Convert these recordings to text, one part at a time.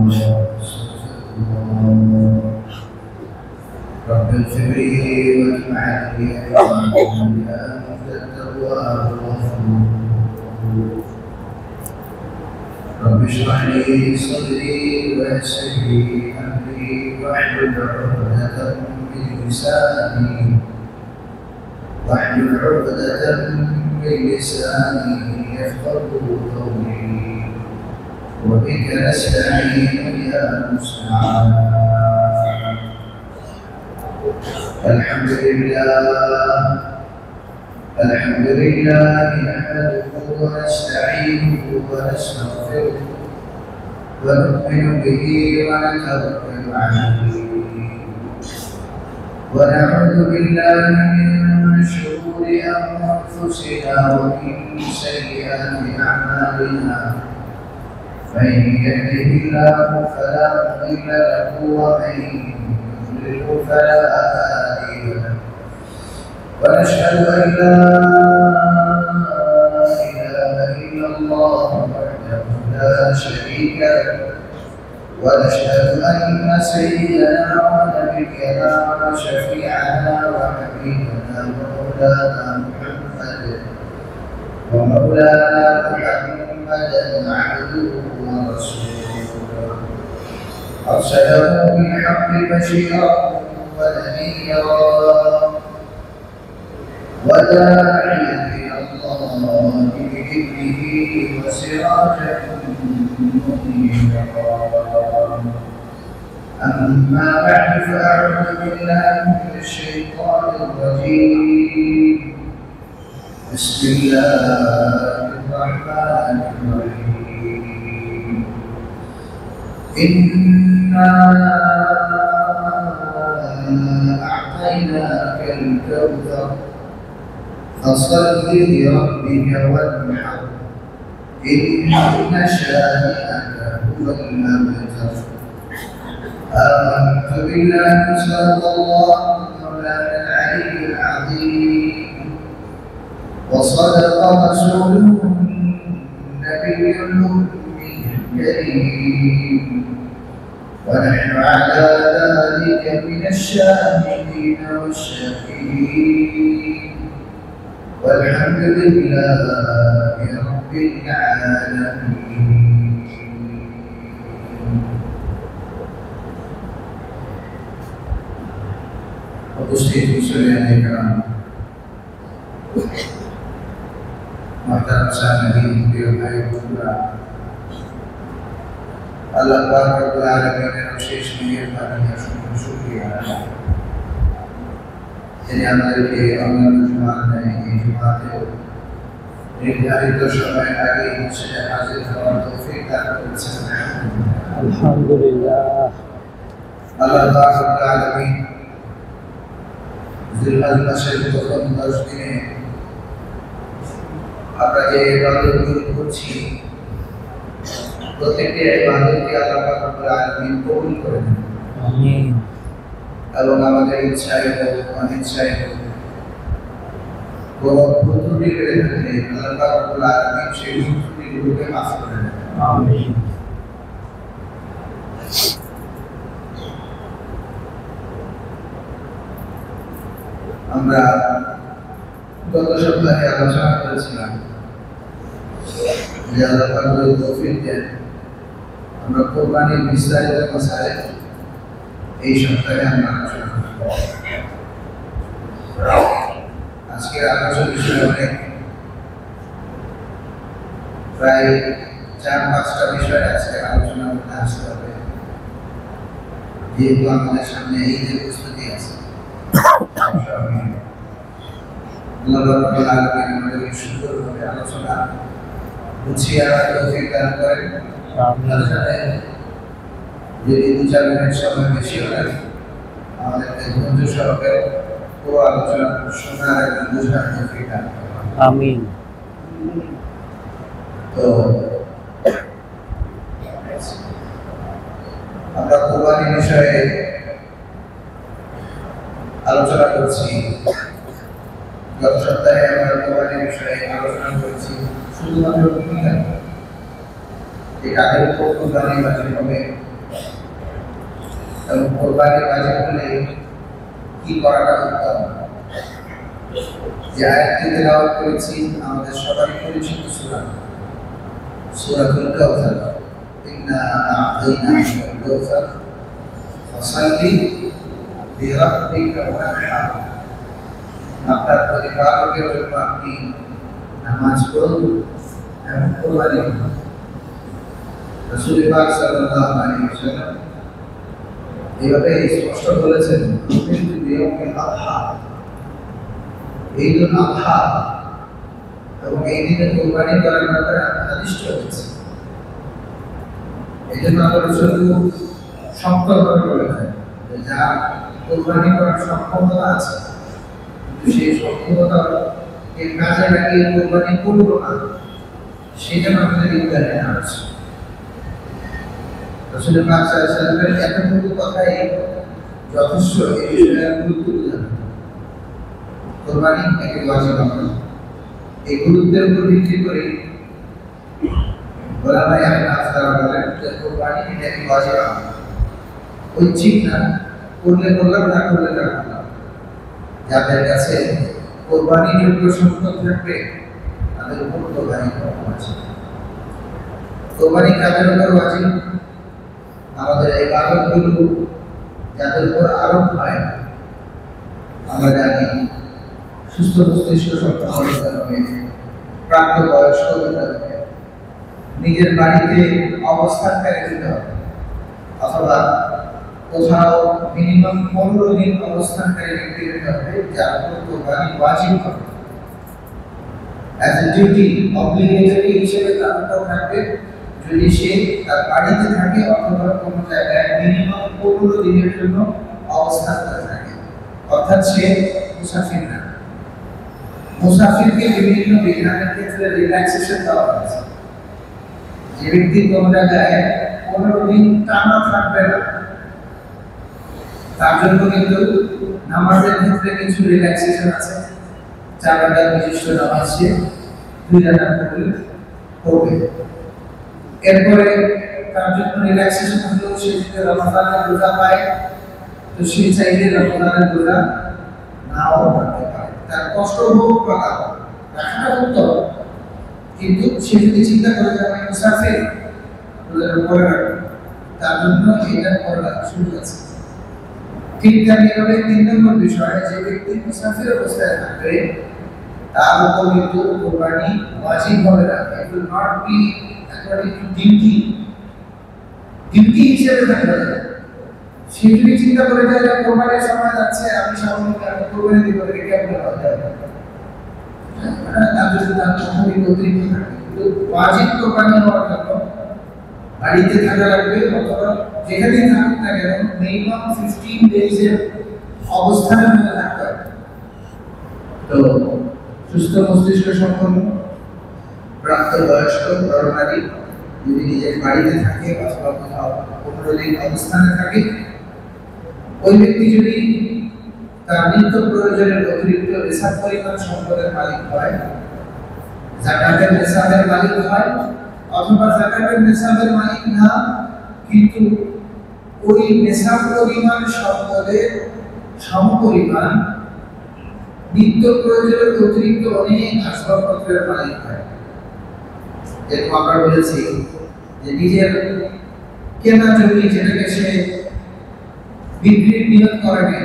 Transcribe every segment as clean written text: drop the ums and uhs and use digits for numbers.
رب اغفر لي واتب علي انت التواب الغفور. رب اشرح لي صدري ويسر لي امري واحلل عقدة من لساني يفقهوا قولي. وبك نستعين يا المستعان. الحمد لله نحمده ونستعينه ونستغفره ونؤمن به ونتوكل عليه ونعوذ بالله من شرور انفسنا ومن سيئات اعمالنا. من يهده الله فلا مضل له ومن يضلل فلا هادي له. ونشهد ان لا اله الا الله وحده لا شريك له. ونشهد ان سيدنا ونبينا وشفيعنا وحبيبنا ومولانا محمدا عبده ورسوله. ارسله بالحق بشيرا ونذيرا وداعيا الى الله باذنه وسراجا منيرا. اما بعد فاعوذ بالله من الشيطان الرجيم. بسم الله الرحمن الرحيم. إنا أعطيناك الكوثر فصل لربك وانحر إن شانئك هو الأبتر. آمنت بالله صدق الله مولانا العلي العظيم وصدق رسوله النبي الأمي الكريم. ونحن على ذلك من الشاهدين والشاكرين والحمد لله رب العالمين. उपस्थित मुसल्लियान किराम, मोहतरम सामईन, प्रिय भाई बंधुरा, अल्लाह पाक रब्बुल आलमीन এর অশেষ মেহেরবানি और শুকরিয়া যিনি আমাদেরকে অন্যান্য জুমার ন্যায় এই জুমাতেও নির্ধারিত সময়ের আগে মসজিদে হাজির হওয়ার তৌফিক দান করেছেন। আলহামদুলিল্লাহ। আল্লাহ পাক রব্বুল আলমিন জিলহজ মাসের প্রথম 10 দিনে আমরা যে ইবাদতগুলো করছি প্রত্যেকটি ইবাদতকে আল্লাহ পাক রব্বুল আলামিন কবুল করে নেন। আমিন। এবং আমাদের ইচ্ছায় হোক অনিচ্ছায় হোক কোনো ত্রুটি করে থাকলে আল্লাহ পাক রব্বুল আলামিন সেই ত্রুটিগুলোকে মাফ করে নেন। আমিন। আমরা গত সপ্তাহে আলোচনা করেছিলাম যে আল্লাহ পাক যদি তৌফিক দেন আমরা কোরবানির বিস্তারিত মাসাইল এই সপ্তাহে আমরা আলোচনা করব। আজকের আলোচনার বিষয় অনেক, প্রায় 4-5টা বিষয় আজকে আলোচনার মধ্যে আসতে হবে, যেহেতু আমাদের সামনে ঈদের প্রস্তুতি আছে। আল্লাহ রাব্বুল আলামিন আমাদেরকে সুন্দরভাবে আলোচনা গুছিয়ে আনার তৌফিক দান করেন। আমিন। যদি 2-4 মিনিট সময় বেশি হয় আমাদেরকে ধৈর্য সহকারে পুরো আলোচনা শোনার এবং বোঝার তৌফিক দান করেন। আমিন। তো আমরা কোরবানি বিষয়ে আলোচনা করছি। গত সপ্তাহে আমরা কোরবানির বিষয়ে আলোচনা করেছি শুধুমাত্র এই কাজের উপর কোরবানি বাজিত হবে এবং কোরবানি বাজিব হলে কি করাটা উত্তম। যে আয়াতটি তেলাওয়াত করেছি আমাদের সবারই পরিচিত সূরা, সূরাতুল কাউসার। ইন্না আ'তাইনাকাল কাউসার ফাসাল্লি লিরাব্বিকা ওয়ানহার। আপনার পরিবারের জন্য আপনি নামাজ পড়ুন এবং কোরবানি করুন। রাসূল পাক সাল্লাল্লাহু আলাইহি ওয়াসাল্লাম এইভাবে স্পষ্ট বলেছেন, কিন্তু বিয়উমিল আযহা, ঈদুল আযহা এবং এই দিনে কোরবানি করার ব্যাপারে আদিষ্ট হয়েছে। এই জন্য আল্লাহ রাসূল শক্তভাবে বলেছেন যে যার কোরবানি করার সক্ষমতা আছে কিন্তু সেই সক্ষমতাকে কাজে লাগিয়ে কোরবানি করবো না, সেটা আমাদের ইনকারে আছে। রাসূল পাক সাল্লাল্লাহু আলাইহি ওয়াসাল্লামের এতটুকু কথাই যথেষ্ট এই বিষয়ের গুরুত্ব বোঝানো। কোরবানি একটি ওয়াজিব আমল। এই গুরুত্বের উপর ভিত্তি করে ওলামায়ে আহনাফ তারা বলেন যে কোরবানি একটি ওয়াজিব আমল, ঐচ্ছিক না, করলে করলাম, না করলে না করলাম। যাদের কাছে কোরবানি যোগ্য সম্পদ থাকবে তাদের উপর কোরবানি করা আছে। কোরবানি কাদের উপর ওয়াজিব? আমাদের এই ইবাদতগুলো যাদের উপর আরোপ হয়, আমরা জানি সুস্থ মস্তিষ্ক সম্পন্ন হতে হবে, প্রাপ্ত বয়স্ক হতে হবে, নিজের বাড়িতে অবস্থানকারী হতে হবে, অথবা কোথাও মিনিমাম 15 দিন অবস্থানকারী ব্যক্তি হতে হবে, যার উপর কোরবানি ওয়াজিব হবে। অ্যাজ এ ডিউটি, অব্লিগেটরি হিসেবে তার উপর থাকবে যদি সে তার বাড়িতে থাকে অথবা কোনো জায়গায় মিনিমাম 15 দিনের জন্য অবস্থান করে থাকে, অর্থাৎ সে মুসাফির না। মুসাফিরকে বিভিন্ন বিধানের ক্ষেত্রে রিল্যাক্সেশন দেওয়া হয়েছে। যে ব্যক্তি কোনো জায়গায় 15 দিন টানা থাকবে না, তার জন্য কিন্তু নামাজের ক্ষেত্রে কিছু রিল্যাক্সেশন আছে। 4 রাকাত বিশিষ্ট নামাজ সে 2 রাকাত পড়বে। এরপরে তার জন্য রিল্যাক্সেশন হলো সে যদি রমজানের রোজা পায় তো সে চাইলে রমজানের রোজা নাও রাখতে পারে, তার কষ্ট হোক বা রাখাটা উত্তম। কিন্তু সে যদি চিন্তা করে যে আমি মুসাফির, রোজার পরে রাখবো, তার জন্য এটা করার সুযোগ আছে। ঠিক তেমনিভাবে 3 নম্বর বিষয়, যে ব্যক্তি মুসাফির অবস্থায় থাকবে তার উপর কিন্তু কোরবানি ওয়াজিব হবে না। It will not be according to duty, duty হিসেবে থাকবে না। সে যদি চিন্তা করে যে কোরবানির সময় যাচ্ছে, আমি সামনে কোরবানি দিব, এটা কেমন হবে? তার যদি তার কখনই অতিরিক্ত থাকে, কিন্তু ওয়াজিব কোরবানি হওয়ার জন্য বাড়িতে থাকা লাগবে, অথবা যেখানেই থাকুক না কেন মিনিমাম 15 ডেজের অবস্থানের মধ্যে থাকতে হবে। তো সুস্থ মস্তিষ্ক সম্পন্ন প্রাপ্ত বয়স্ক নারী যদি নিজের বাড়িতে থাকে অথবা কোথাও 15 দিন অবস্থানে থাকে, ওই ব্যক্তি যদি তার নিত্য প্রয়োজনের অতিরিক্ত নিসাব পরিমাণ সম্পদের মালিক হয়, যাকাতের নিসাবের মালিক হয়, অথবা যাকাতের নিসাবের মালিক না কিন্তু ওই নিসাব পরিমাণ সম্পদের সমপরিমাণ নিত্য প্রয়োজনের অতিরিক্ত অনেক আসবাবপত্রের মালিক হয়। এরকম আমরা বলেছি যে নিজের কেনা জমি যেটাকে সে বিক্রির নিয়ত করেনি,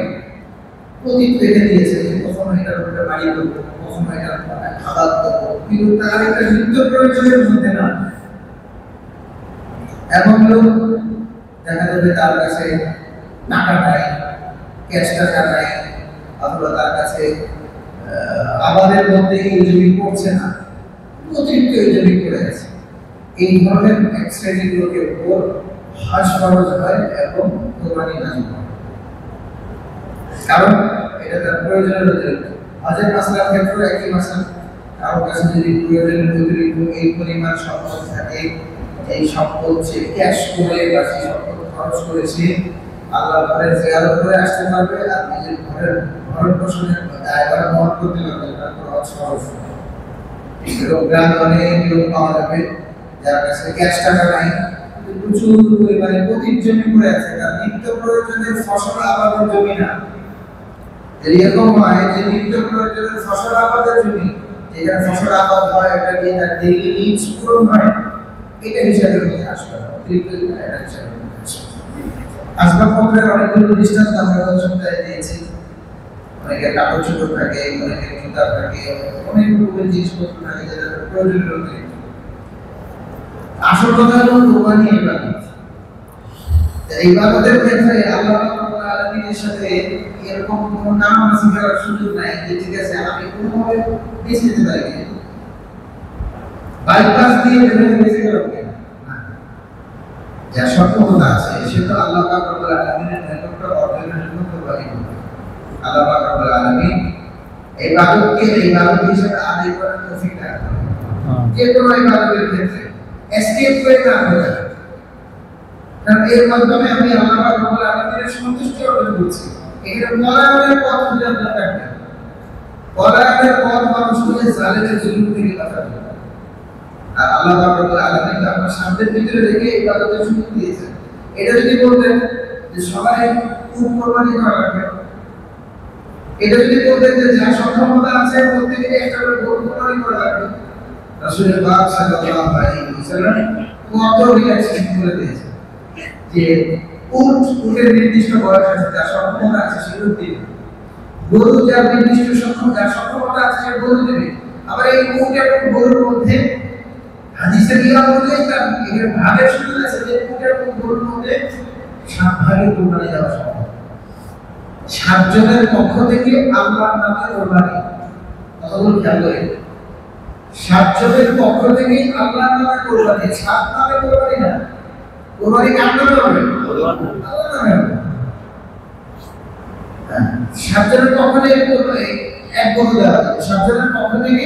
প্রতীক রেখে দিয়েছে যে কখনো এটার উপরে বাড়ি করবো, কখনো এটার খাবার করবো, কিন্তু তার একটা নিত্য প্রয়োজনের মধ্যে না। এমন লোক দেখা যাবে তার কাছে টাকা নাই, ক্যাশ টাকা নাই, অথবা তার কাছে আবাদের মধ্যে এই জমি পড়ছে না, অতিরিক্ত এই জমি পড়ে আছে। এই ধরনের এক শ্রেণীর লোকের উপর হজ ফরজ হয় এবং কোরবানি ওয়াজিব হয়, কারণ এটা তার প্রয়োজনের অতিরিক্ত। হজের মাসলার ক্ষেত্রে একই মাসলা, কারোর কাছে যদি প্রয়োজনের অতিরিক্ত এই পরিমাণ সম্পদ থাকে, এই সম্পদ সে ক্যাশ করে বা সেই সম্পদ খরচ করেছে আল্লাহর ঘরে জিয়ারত করে আসতে পারবে, আর নিজের ঘরের ভরণ পোষণের দায়ভার বহন করতে পারবে, তারপর হজ খরচ হবে। এরকম গ্রামে অনেক লোক পাওয়া যাবে যার কাছে ক্যাশ টাকা নাই, প্রচুর পরিমাণে পতিত জমি পড়ে আছে, তার নিত্য প্রয়োজনের ফসল আবাদের জমি না। এরকম হয় যে নিত্য প্রয়োজনের ফসল আবাদের জমি, যেখানে ফসল আবাদ হয় এটা দিয়ে তার ডেইলি নিডস পূরণ হয়, এটা হিসাবের মধ্যে আসবে না। এটা হিসাবের মধ্যে আসবে। আসবাবপত্রের অনেকগুলো দৃষ্টান্ত আমরা গত সপ্তাহে দিয়েছি। অনেকের কাপড় চোপড় থাকে, অনেকের জুতা থাকে, অনেক রকমের জিনিসপত্র থাকে যেটা প্রয়োজনের অতিরিক্ত। আসল কথা হলো কোরবানি ইবাদত। এই ইবাদতের ক্ষেত্রে আল্লাহ রাব্বুল আলামিনের সাথে এরকম কোনো নামাজি করার সুযোগ নাই যে ঠিক আছে আমি কোনোভাবে বেঁচে যেতে পারি না, বাইপাস দিয়ে বেঁচে গেল না। যা সক্ষমতা আছে সেটা আল্লাহ রাব্বুল আলামিনের নিকট অর্জনের জন্য কোরবানি করবে। আল্লাহ রাব্বুল আলামিন এই ইবাদতকে ইবাদত হিসেবে আদায় করার তৌফিক দান করেন। যে কোনো ইবাদতের ক্ষেত্রে এসকেপ করে না হয়, কারণ এর মাধ্যমে আমি আল্লাহ রাব্বুল আলামিনের সন্তুষ্টি অর্জন করছি। এখানে পলায়নের পথ খুঁজে আপনার থাকবে, পলায়নের পথ মানুষকে জালেমের জুলুম থেকে বাঁচাবে। আর আল্লাহ রাব্বুল আলামিন আপনার সামনের ভিতরে রেখে ইবাদতের সুযোগ দিয়েছেন। এটা যদি বলতেন যে সবাই খুব কোরবানি করা লাগবে, এটা যদি বলতেন যে যা সক্ষমতা আছে প্রত্যেকে একটা করে গরু কোরবানি করা লাগবে, রাসূল পাক সাল্লাল্লাহু আলাইহি ওয়াসাল্লাম কত রিল্যাক্সেশন করে দিয়েছেন যে উটের নির্দিষ্ট বয়স আছে, যার সক্ষমতা আছে সেগুলো দিবে, গরু যার নির্দিষ্ট যার সক্ষমতা আছে সে গরু দেবে। আবার এই উট এবং গরুর মধ্যে হাদিসে কি বলে তার এর ভাগের সুযোগ আছে যে উট এবং গরুর মধ্যে 7 ভাগে কোরবানি দেওয়া সম্ভব। 7 জনের পক্ষ থেকে আল্লাহর নামে কোরবানি, কতগুলো খেয়াল করে, 7 জনের পক্ষ থেকে আল্লাহর নামে কোরবানি, 7 নামে কোরবানি না। কোরবানি কার নামে হবে? আল্লাহর নামে হবে। 7 জনের পক্ষ থেকে এক গরু দেওয়া হবে, 7 জনের পক্ষ থেকে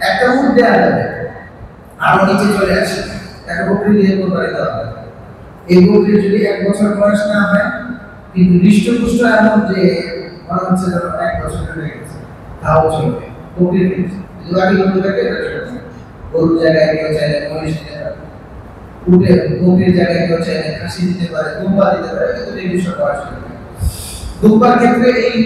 একটা উট দেওয়া যাবে। আরো নিচে চলে আসে একটা বকরি দিয়ে কোরবানি দেওয়া হবে। এই বকরি যদি 1 বছর বয়স না হয় কিন্তু হৃষ্টপুষ্ট এমন যে মনে হচ্ছে যেন 1 বছর হয়ে গেছে, তাও চলবে। বকরির ক্ষেত্রে যদি বাকি গরুটাকে এটা চলবে। গরুর জায়গায় কেউ চাইলে মহিষ দিতে পারে, উটের বকরির জায়গায় কেউ চাইলে খাসি দিতে পারে, দুম্বা দিতে পারে, কিন্তু নির্দিষ্ট বয়স হবে। দুম্বার ক্ষেত্রে এই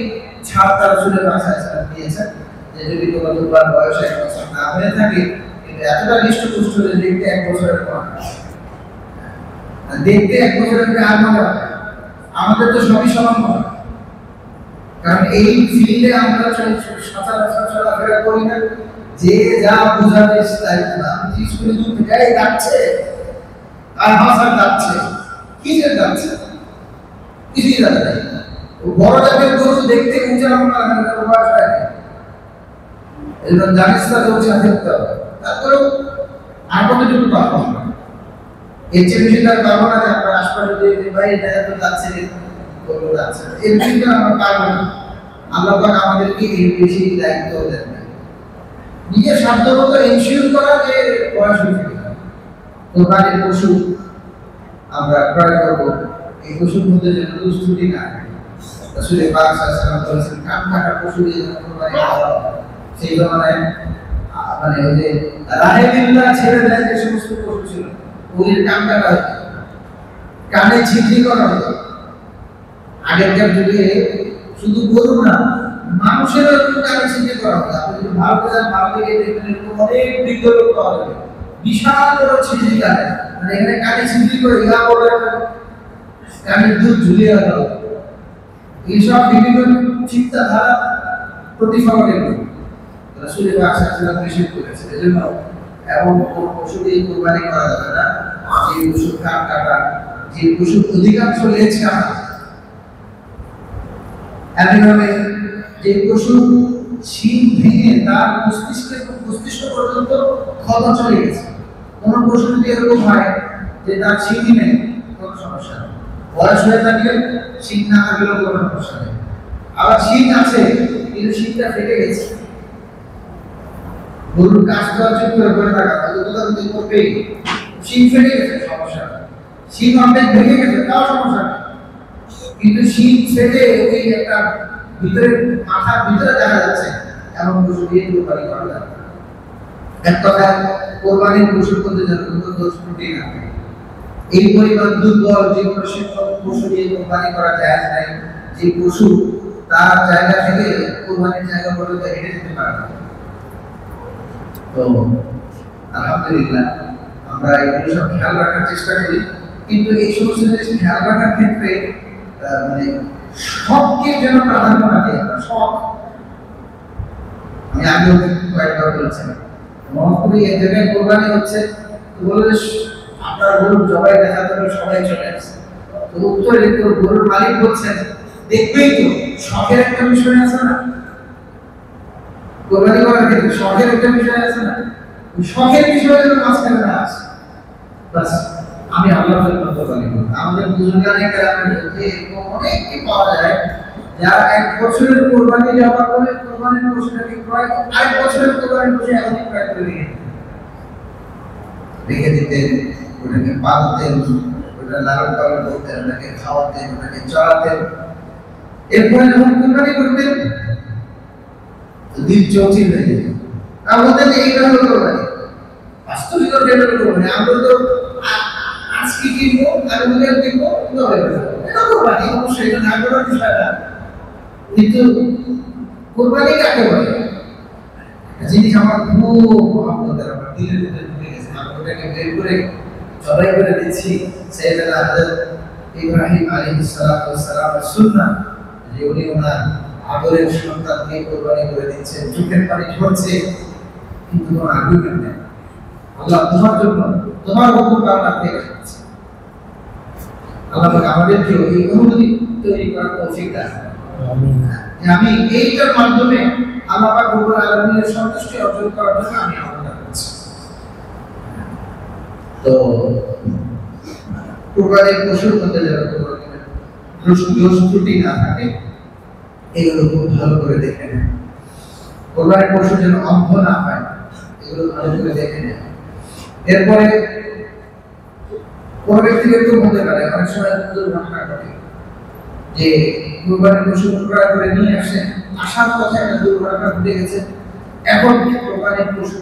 ছাড়টা রাসূলের ভাষায় দিয়েছেন যে যদি কোনো দুম্বার বয়স 1 বছর না হয়ে থাকে কিন্তু এতটা হৃষ্টপুষ্ট যে দেখতে 1 বছরের কম, দেখতে 1 বছরের আর মনে হয়। আমাদের তো সবই সমান মনে, কারণ এই ফিল্ডে আমরা সচরাচর চলাফেরা করি না। যে যা বোঝাবে তাই না, আমি স্কুলে দূর থেকে এই যাচ্ছে আর ভাষা যাচ্ছে, কি যে যাচ্ছে কিছুই জানে না। বড় জাতের গরু দেখতে উঁচা বয়স হয় না, এবার জানিস না যে উঁচা দেখতে হবে, তারপরেও আর কতটুকু পারবো না। এর চেয়ে বেশি তার পারবো না যে আপনার আশপাশে যে ভাই এটা তো যাচ্ছে গরু যাচ্ছে, এর বেশি আমরা পারবো না। আল্লাহ পাক আমাদেরকে এর বেশি দায়িত্ব দেন না। নিজের সাধ্যমতো এনশিওর করা যে বয়স হয়ে গেছে কোরবানির পশু আমরা ক্রয় করবো, এই পশুর মধ্যে যেন দুষ্ত্রুটি না থাকে। রাসূল পাক সাল্লাল্লাহু আলাইহি ওয়াসাল্লাম বলেছেন কান কাটা পশু দিয়ে কোরবানি করা হয়। সেই জমানায় মানে ওই যে রাহেবিল্লাহ ছেড়ে দেয় যে সমস্ত পশু ছিল ওদের কান কাটা হতো, কানে ছিদ্রি করা হতো। আগেকার যুগে শুধু গরু না মানুষেরও একটু কানে ছিদ্রি করা হতো। আপনি যদি ভারতে যান, ভারতে গিয়ে দেখবেন এরকম অনেক বৃদ্ধ লোক পাওয়া যাবে বিশাল বড় ছিদ্রি কানে, মানে এখানে কানে ছিদ্রি করে ইহা বড় একটা কানের দুধ ঝুলিয়ে রাখা হতো। এইসব বিভিন্ন চিন্তাধারা প্রতিফলনের রাসূল পাক সাল্লাল্লাহু আলাইহি ওয়াসাল্লাম নিষেধ করেছেন। এজন্য এমন কোন পশু দিয়ে কোরবানি করা যাবে না যে পশুর কান কাটা, যে পশুর অধিকাংশ লেজ কাটা, একইভাবে যে পশু শিং ভেঙে তার মস্তিষ্ক পর্যন্ত ক্ষত চলে গেছে। কোন পশু যদি এরকম হয় যে তার শিং নেই, কোনো সমস্যা নেই, বয়স হয়ে থাকলে শিং না থাকলেও কোনো সমস্যা নেই। আবার শিং আছে কিন্তু শিংটা ফেটে গেছে, গরুর কাজ করা চুপ করে থাকা যদি করবেই, শিং ফেটে গেছে সমস্যা নেই, শিং অর্ধেক ভেঙে গেছে তাও সমস্যা নেই, কিন্তু শিং ফেটে ওই একটা ভিতরে মাথার ভিতরে দেখা যাচ্ছে এমন পশু দিয়ে কোরবানি করা যাবে। এক কথায় কোরবানির পশুর মধ্যে যেন কোনো দোষ ত্রুটি না থাকে। এই পরিমাণ দুর্বল যে পশু দিয়ে কোরবানি করা যায় নাই, যে পশু তার জায়গা থেকে কোরবানির জায়গা পর্যন্ত হেঁটে যেতে পারে না। তো আলহামদুলিল্লাহ আমরা এগুলো সব খেয়াল রাখার চেষ্টা করি, কিন্তু এই সমস্ত জিনিস খেয়াল রাখার ক্ষেত্রে মানে শখকে যেন প্রাধান্য না দিই আমরা। শখ আমি আগেও কয়েকবার বলেছিলাম, মনে করি এই জায়গায় কোরবানি হচ্ছে, তো বলে আপনার গরু জবাই দেখাতে হবে, সবাই চলে আসছে। তো উত্তরে তো গরুর মালিক বলছেন, দেখবেই তো শখের একটা বিষয় আছে না, কোরবানি করার ক্ষেত্রে শখের একটা বিষয় আছে না, শখের বিষয়ে যেন মাঝখানে না আসে। বাস আমি আল্লাহর জন্য কোরবানি করি। আমাদের বুজুর্গানে কেরামের মধ্যে এরকম অনেকে পাওয়া যায় যারা 1 বছরের কোরবানি জমা করে কোরবানির পশুটাকে ক্রয় করে, 1 বছরের কোরবানির পশু এখনই ক্রয় করে রেখে দিতেন, ওটাকে পালতেন, ওটা লালন পালন করতেন, ওটাকে খাওয়াতেন, ওটাকে চড়াতেন। এরপরে যখন কোরবানি করতেন দিল চৌচির হয়ে যেত। আমাদের এইটা হলো কোরবানি, বাস্তবিক অর্থে কোরবানি। আমরা তো আজকে কিনবো আর ওদের কিনবো, এটা কোরবানি, অবশ্যই এটা না করার বিষয় না। কিন্তু কোরবানি কাকে বলে জিনিস আমার খুব মহব্বতের, আমার দিলের ভিতরে ঢুকে গেছে। আমি ওটাকে বের করে জবাই করে দিচ্ছি। সাইয়েদনা হযরত ইব্রাহিম আলাইহিস সালাতু ওয়াস সালামের সুন্নাহ যে উনি ওনার আদরের সন্তানকে কোরবানি করে দিচ্ছেন, চোখের পানি ঝরছে, কিন্তু কোনো আগ্রহ নেই। আল্লাহ তোমার জন্য তোমার হুকুম পালন করে রেখেছে। আল্লাহ আমাদেরকে এই অনুভূতি তৈরি করার তৌফিক দান করুন। আমিন। আমি এইটার মাধ্যমে আল্লাহ পাক রব্বুল আলামিনের সন্তুষ্টি অর্জন করার জন্য আমি আহ্বান করছি। তো কুরবানির পশুর মধ্যে যারা দোষ ত্রুটি না থাকে এগুলো খুব ভালো করে দেখে নেন। কোরবানির পশু যেন অন্ধ না হয় এগুলো ভালো করে দেখে নেন। এরপরে কোন ব্যক্তির একটু হতে পারে অনেক সময় দুর্ঘটনা ঘটে যে কোরবানির পশু ক্রয় করে নিয়ে আসেন, আসার পথে একটা দুর্ঘটনা ঘটে গেছে, এখন কোরবানির পশু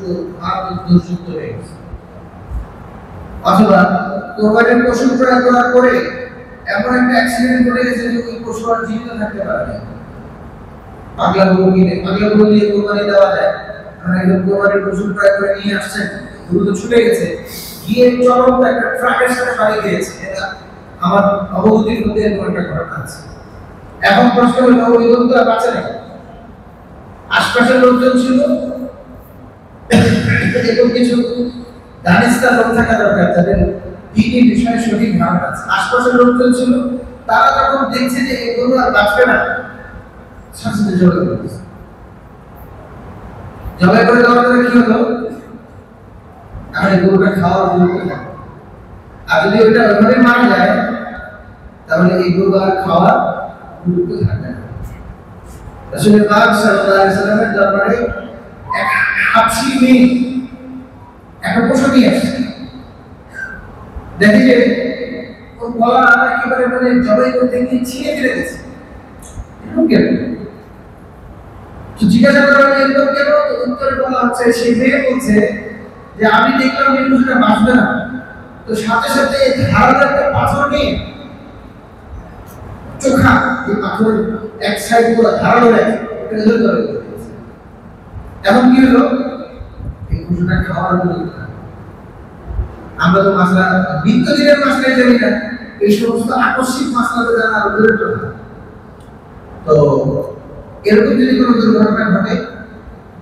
দোষযুক্ত হয়ে গেছে। অথবা কোরবানির পশু ক্রয় করার পরে এমন একটা অ্যাক্সিডেন্ট ঘটে গেছে যে ওই পশু আর জীবিত থাকতে পারে না। পাগলা গরু দিয়ে কোরবানি দেওয়া যায়, কারণ একজন কোরবানির পশু ক্রয় করে নিয়ে আসছেন, গরু তো ছুটে গেছে, গিয়ে চলন্ত একটা ট্রাকের সাথে বাড়ি গিয়েছে। এটা আমার অবগতির মধ্যে এরকম একটা ঘটনা আছে। এখন প্রশ্ন হলো ওই লোক তো আর বাঁচে না, আশপাশের লোকজন ছিল, এরকম কিছু দানিস্তা লোক থাকা দরকার যাদের দিনের বিষয়ে সঠিক ধারণা আছে। আশপাশের লোকজন ছিল, তারা যখন দেখছে যে এই গরু আর বাঁচবে না, সাথে জবাই করে দিয়েছে। জবাই করে দেওয়ার পরে কি হলো, এখন এই গরুটা খাওয়ার বিরক্ত থাকে। আর যদি ওইটা ওইভাবে মারা যায় তাহলে এই গরু আর খাওয়ার বিরক্ত থাকে না। রাসূল পাক সাল্লাল্লাহু আলাইহি ওয়াসাল্লামের দরবারে এক হাবশী মেয়ে একটা পশু নিয়ে আসছে। দেখি যে ওর গলা একেবারে মানে জবাই করতে গিয়ে ছিঁড়ে ফেলে গেছে। এরকম কেন? তো জিজ্ঞাসা করা হলো এরকম কেন? উত্তরে বলা হচ্ছে, সেই মেয়ে বলছে যে আমি দেখলাম এই পশুটা বাঁচবে না, তো সাথে সাথে ধারালো একটা পাথর নিয়ে চোখা এই পাথরের এক সাইড পুরো ধারালো রেখে এখন কি হলো, এই পশুটা খাওয়ার জন্য আমরা তো মাসলা বিদ্যুতের মাসলায় জানি না, এই সমস্ত আকস্মিক মাসলাতে জানা আরো দূরের কথা। তো এরকম যদি কোনো দুর্ঘটনা ঘটে,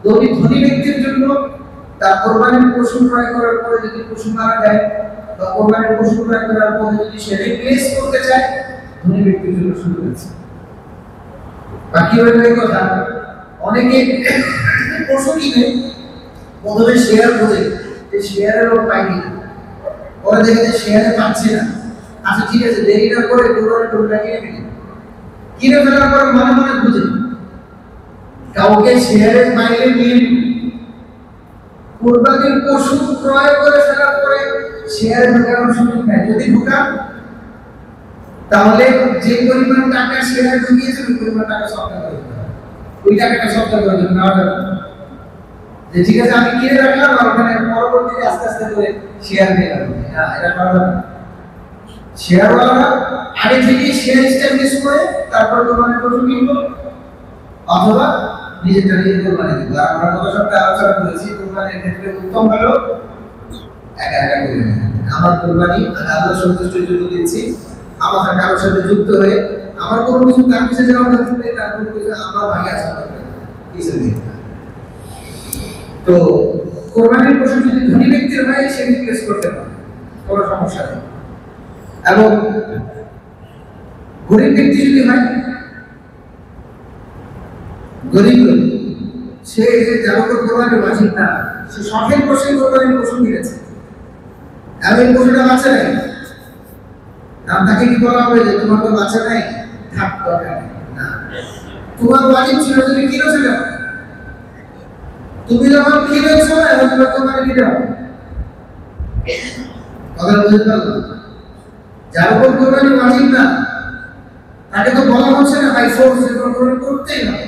ধনী ব্যক্তির জন্য তার কোরবানির পশু ক্রয় করার পরে যদি পশু মারা যায় বা কোরবানির পশু ক্রয় করার পরে যদি সে রিপ্লেস করতে চায়, ধনী ব্যক্তির জন্য শুরু হয়েছে। বাকি হয়ে গেল কথা, অনেকে পশু কিনে প্রথমে শেয়ার করে যে শেয়ারের লোক পাইনি, পরে দেখে যে শেয়ারে পাচ্ছে না, আচ্ছা ঠিক আছে দেরিটা করে কোরবানির গরুটা কিনে ফেলার পরে মনে মনে খুঁজে কাউকে শেয়ারের বাইরে নিয়ে কোরবানির পশু ক্রয় করে ফেলার পরে শেয়ারে ঢোকানোর সুযোগ নেই। যদি ঢোকান তাহলে যে পরিমাণ টাকা শেয়ারে ঢুকিয়েছে ওই পরিমাণ টাকা সবটা করে দিতে হবে, ওই টাকাটা সবটা করে দিতে হবে না। যে ঠিক আছে আমি কিনে রাখলাম আর ওখানে পরবর্তীতে আস্তে আস্তে করে শেয়ার নিয়ে গেলাম, না এটা করা যাবে না। শেয়ারওয়ালারা আগে থেকে শেয়ার এস্টাবলিশ করে তারপর কোরবানির পশু কিনবো, অথবা নিজেরটা নিজে কোরবানি দিব। আমরা গত সপ্তাহে আলোচনা করেছি কোরবানির ক্ষেত্রে উত্তম হলো একা একা করে নেওয়া। আমার কোরবানি আল্লাহ সন্তুষ্টির জন্য দিচ্ছি, আমার কারোর সাথে যুক্ত হয়ে আমার কোনো কিছু তার পিছিয়ে যাওয়ার দরকার নেই, তার কোনো কিছু আমার ভাগে আসা দরকার কিছু নেই। তো কোরবানির পশু যদি ধনী ব্যক্তির হয় সে রিপ্লেস করতে পারে, কোনো সমস্যা নেই। এবং গরিব ব্যক্তি যদি হয়, গরিব সে যার উপর কোরবানি ওয়াজিব না, সে শখের বসে কোরবানির পশু কিনেছে, এবং পশুটা বাঁচে নাই, তাকে কি বলা হবে যে তোমার তো বাঁচা নাই, থাক দরকার নেই? না, তোমার ওয়াজিব ছিল, তুমি কিনেছো কেন? তুমি যখন কিনেছো এখন তোমার কোরবানি দিতে হবে। কথা বুঝতে পারলো? যার উপর কোরবানি ওয়াজিব না তাকে তো বলা হচ্ছে না বাই ফোর্স কোরবানি করতেই হবে,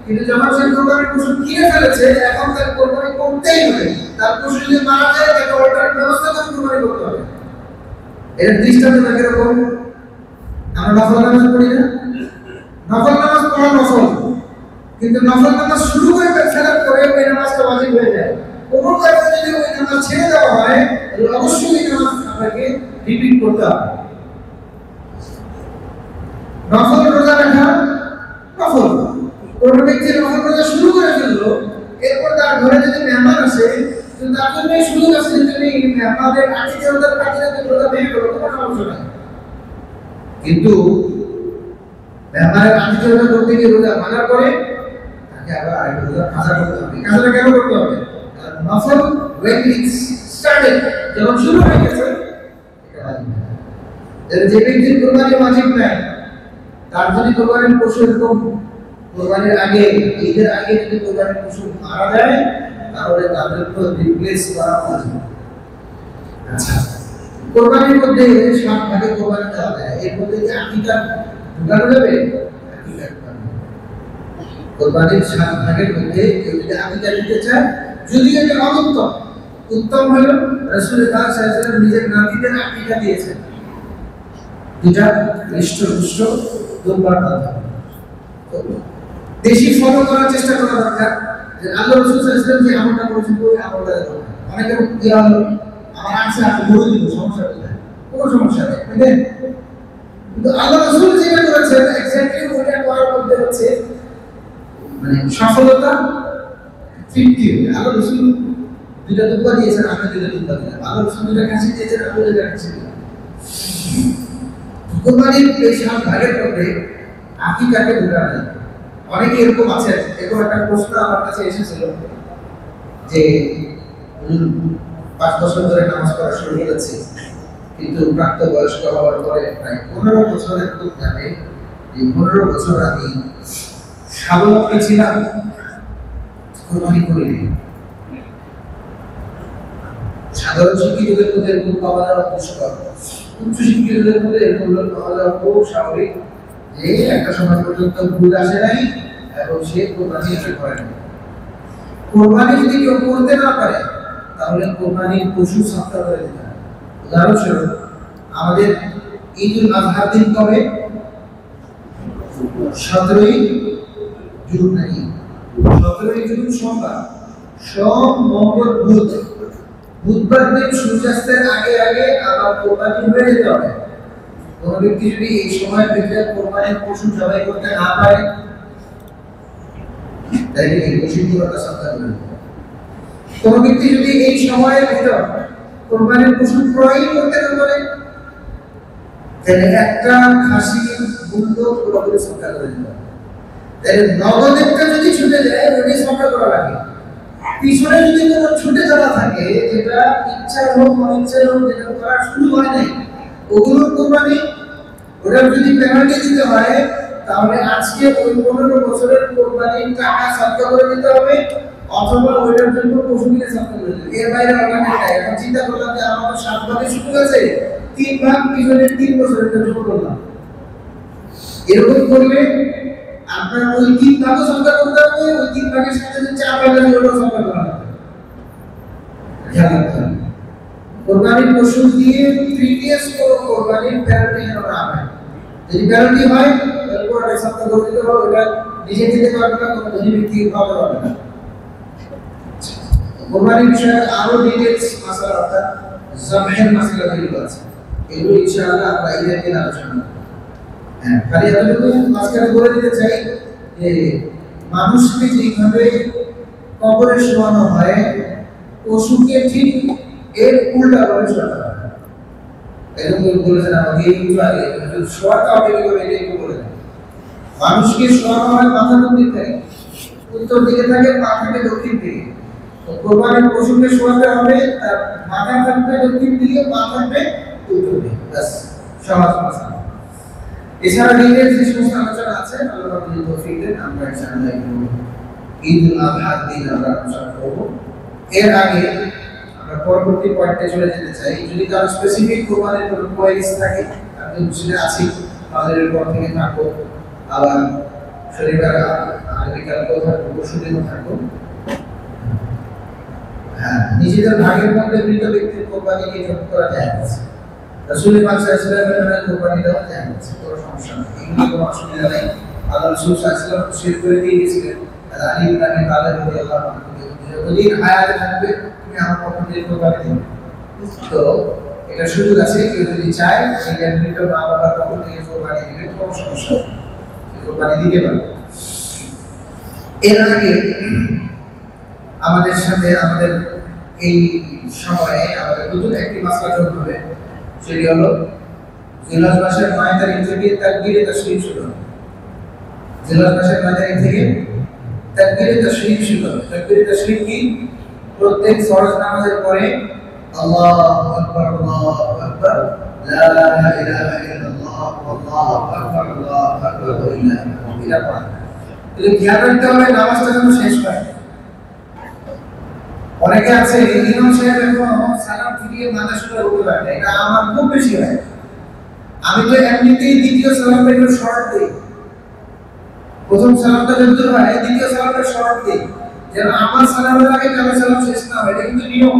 কিন্তু যখন সে কোরবানির পশু কিনে ফেলেছে এখন তার কোরবানি করতেই হবে। তার পশু যদি মারা যায় তাকে অল্টারনেট ব্যবস্থা করে কোরবানি করতে হবে। এর দৃষ্টান্ত থাকে এরকম, আমরা নফল নামাজ পড়ি না, নফল নামাজ পড়া নফল, কিন্তু নফল নামাজ শুরু করে ফেলার পরে ওই নামাজটা ওয়াজিব হয়ে যায়। কোনো কারণে যদি ওই নামাজ ছেড়ে দেওয়া হয় তাহলে অবশ্যই ওই নামাজ আপনাকে রিপিট করতে হবে। নফল রোজা রাখা নফল, কোনো ব্যক্তি নফল রোজা শুরু করে ফেললো, এরপর তার ঘরে যদি মেহমান আসে তো তার জন্য সুযোগ আছে যে তুমি মেহমানদের আতিথেয়তার কাজে রোজা ভেঙে করো, কোনো সমস্যা নেই। কিন্তু মেহমানের আতিথেয়তা করতে গিয়ে রোজা ভাঙার পরে তাকে আবার আরেকটা রোজা কাজা করতে হবে। কাজাটা কেন করতে হবে? নফল when it started, যখন শুরু হয়ে গেছে এটা ওয়াজিব। যে ব্যক্তির কোরবানি ওয়াজিব নাই, তার যদি কোরবানির পশু এরকম কোরবানির আগে, ঈদের আগে যদি কোরবানির পশু মারা যায় তাহলে তাদের তো রিপ্লেস করা ওয়াজিব। আচ্ছা, কোরবানির মধ্যে 7 ভাগে কোরবানি দেওয়া যায়, এর মধ্যে কি আকীকা ঢোকানো যাবে? আকীকা ঢোকানো যাবে। কোরবানির 7 ভাগের মধ্যে কেউ যদি আকীকা দিতে চায়, যদি এটা অনুত্তম, উত্তম হলো রাসূলুল্লাহ সাল্লাল্লাহু আলাইহি ওয়াসাল্লাম নিজের নাতিদের আকীকা দিয়েছেন, যেটা হৃষ্ট দুর্বার কথা। বেশি ফলো করার চেষ্টা করা দরকার, যে আল্লাহ রাসূল সাল্লাল্লাহু আলাইহি ওয়াসাল্লাম যে আমলটা করেছেন ওই আমলটা করুন। অনেকের কি হলো, আমার আছে আমি বলে দিব, সমস্যা কোথায়? কোনো সমস্যা নেই, বুঝলেন? কিন্তু আল্লাহ রাসূল যেটা করেছেন এক্স্যাক্টলি ওটা করার মধ্যে হচ্ছে মানে সফলতা 50। আল্লাহ রাসূল দুইটা দুব্বা দিয়েছেন, আমি দুইটা দুব্বা দিলাম। আল্লাহ রাসূল দুইটা কাশি দিয়েছেন, আমি দুইটা কাশি দিলাম। কোরবানির এই 7 ভাগের মধ্যে আকীকাকে ঢোকানো যায়। অনেকে এরকম আছে, এরকম একটা প্রশ্ন আমার কাছে এসেছিল যে 5 বছর ধরে নামাজ পড়া শুরু করেছি, কিন্তু প্রাপ্ত বয়স্ক হওয়ার পরে প্রায় 15 বছরের খুব যাবে, এই 15 বছর আমি স্বাবলম্বী ছিলাম, কোরবানি করিনি। সাধারণ শিক্ষিতদের মধ্যে এরকম পাওয়া যাওয়া দুষ্কর, উচ্চ শিক্ষিতদের মধ্যে এরকম পাওয়া যাওয়া খুব স্বাভাবিক যে একটা সময় পর্যন্ত ভুল আসে নাই এবং সে কোরবানি করে না। কোরবানি যদি কেউ করতে না পারে তাহলে কোরবানির পশু সাপ্তাহ করে দিতে হবে। উদাহরণস্বরূপ আমাদের ঈদুল আজহার দিন কবে? 17ই জুন নাকি? 17ই জুন সোমবার, সোম মঙ্গল বুধ, বুধবার দিন সূর্যাস্তের আগে আগে আবার কোরবানি হয়ে যেতে হবে। কোন ব্যক্তি যদি এই সময়ের ভিতরে কোরবানির পশু জবাই করতে না পারে তাহলে এই পশুগুলোকে সাবধান করতে হবে। কোন ব্যক্তি যদি এই সময়ের ভিতর কোরবানির পশু ক্রয় করতে না পারে তাহলে একটা খাসি মূল্য পুরোপুরি সরকার করে দিতে হবে। তাহলে নগদেরটা যদি ছুটে যায় ওই সরকার করা লাগে, পিছনে যদি কোনো ছুটে যাওয়া থাকে যেটা ইচ্ছা হোক অনিচ্ছা হোক যেটা করার সুযোগ হয় নাই, ওগুলো কোরবানি, ওটা যদি পেনাল্টি দিতে হয় তাহলে আজকে ওই 15 বছরের কোরবানির টাকা সরকার করে দিতে হবে, অথবা ওইটার জন্য পশু কিনে সরকার করে দিতে হবে। এর বাইরে অল্টারনেট নাই। এখন চিন্তা করলাম যে আমার 7 ভাগে শুরু হয়েছে, 3 ভাগ পিছনের 3 বছরের জন্য করলাম। এরকম করলে আপনার ওই 3 ভাগও সরকার করতে হবে, ওই 3 ভাগের সাথে যে 4 ভাগের ওটাও সরকার করা হবে। খেয়াল রাখতে হবে। কোরবানির পশু দিয়ে প্রিভিয়াস কোনো কোরবানির প্যারাটি যেন না হয়। যদি প্যারাটি হয় তাহলে পুরোটা সপ্তাহ করে দিতে হবে, ওটা নিজে খেতে পারবে না, কোনো ধনী ব্যক্তি খাওয়াতে পারবে না। কোরবানির বিষয়ে আরো ডিটেইলস মাসালা অর্থাৎ জবহের মাসালা যেগুলো আছে এগুলো ইনশাআল্লাহ আমরা ঈদের দিন আলোচনা করব। হ্যাঁ, খালি এতটুকু মাঝখানে বলে দিতে চাই যে মানুষকে যেভাবে কবরে শোয়ানো হয় পশুকে ঠিক এর উল্টা ভাবে শোয়ানো হয়। এরকম বলেছেন আমাকে একটু আগে শোয়াটা হবে কি করে এটা একটু বলে দেন। মানুষকে শোয়ানো হয় মাথার দিক থেকে, উত্তর দিকে থাকে, পা থাকে দক্ষিণ দিকে। তো কোরবানির পশুকে শোয়াতে হবে তার মাথা থাকবে দক্ষিণ দিকে, পা থাকবে উত্তর দিকে। ব্যাস সহজ মাসালা। এছাড়া ডিটেইলস যে সমস্ত আলোচনা আছে আল্লাহ যদি তৌফিক দেন আমরা ইনশাআল্লাহ ঈদুল আযহার দিন আমরা আলোচনা করব। এর আগে আমরা পরবর্তী পয়েন্টে চলে যেতে চাই। যদি কারো স্পেসিফিক কোরবানির কোনো কোয়েরিজ থাকে, আমি বুঝতে আছি আমাদের পর থেকে থাকবো, আবার শনিবার আগামীকালকেও থাকবো, পরশুদিনও থাকবো। হ্যাঁ, নিজেদের ভাগের মধ্যে মৃত ব্যক্তির কোরবানিকে যোগ করা যায় না। রাসূল পাক সাল্লাল্লাহু আলাইহি ওয়াসাল্লামের কোরবানি দেওয়া যায় না, কোনো সমস্যা নেই, এগুলো কোনো অসুবিধা নেই। আল্লাহ রাসূল সাল্লাল্লাহু আলাইহি ওয়াসাল্লাম শেয়ার করে দিয়ে গেছিলেন আলী ইবনে আবি তালেব রাদিয়াল্লাহু আনহু, যতদিন হায়াতে থাকবে তুমি আমার পক্ষ থেকে কোরবানি দিবে। তো এটা সুযোগ আছে, কেউ যদি চায় সেই মৃত মা বাবার পক্ষ থেকে কোরবানি দিবে, কোনো সমস্যা নেই, কোরবানি দিতে পারবে। এর আগে আমাদের সাথে আমাদের এই সময়ে আমাদের নতুন একটি মাসলা যোগ হবে, সেটি হলো জিলহজ মাসের ৯ তারিখ থেকে তাকবীরে তাশরীফ শুরু হবে। জিলহজ মাসের ৯ তারিখ থেকে তাকবীরে তাশরীফ শুরু হবে। তাকবীরে তাশরীফ কি? প্রত্যেক ফরজ নামাজের পরে আল্লাহু আকবার আল্লাহু আকবার লা ইলাহা ইল্লাল্লাহ আল্লাহু আকবার আল্লাহু আকবার ওয়া ইলাহা ইল্লাল্লাহ। এটা খেয়াল রাখতে হবে নামাজটা যেন শেষ হয়। অনেকে আছে ইমাম সাহেব এখন সালাম ফিরিয়ে মাথা সোজা করতে পারে না, এটা আমার খুব বেশি হয়। আমি তো এমনিতেই দ্বিতীয় সালামটা একটু শর্ট দিই, প্রথম সালামটা যত হয় দ্বিতীয় সালামটা শর্ট দিই, যেন আমার সালামের আগে কারো সালাম শেষ না হয়। এটা কিন্তু নিয়ম।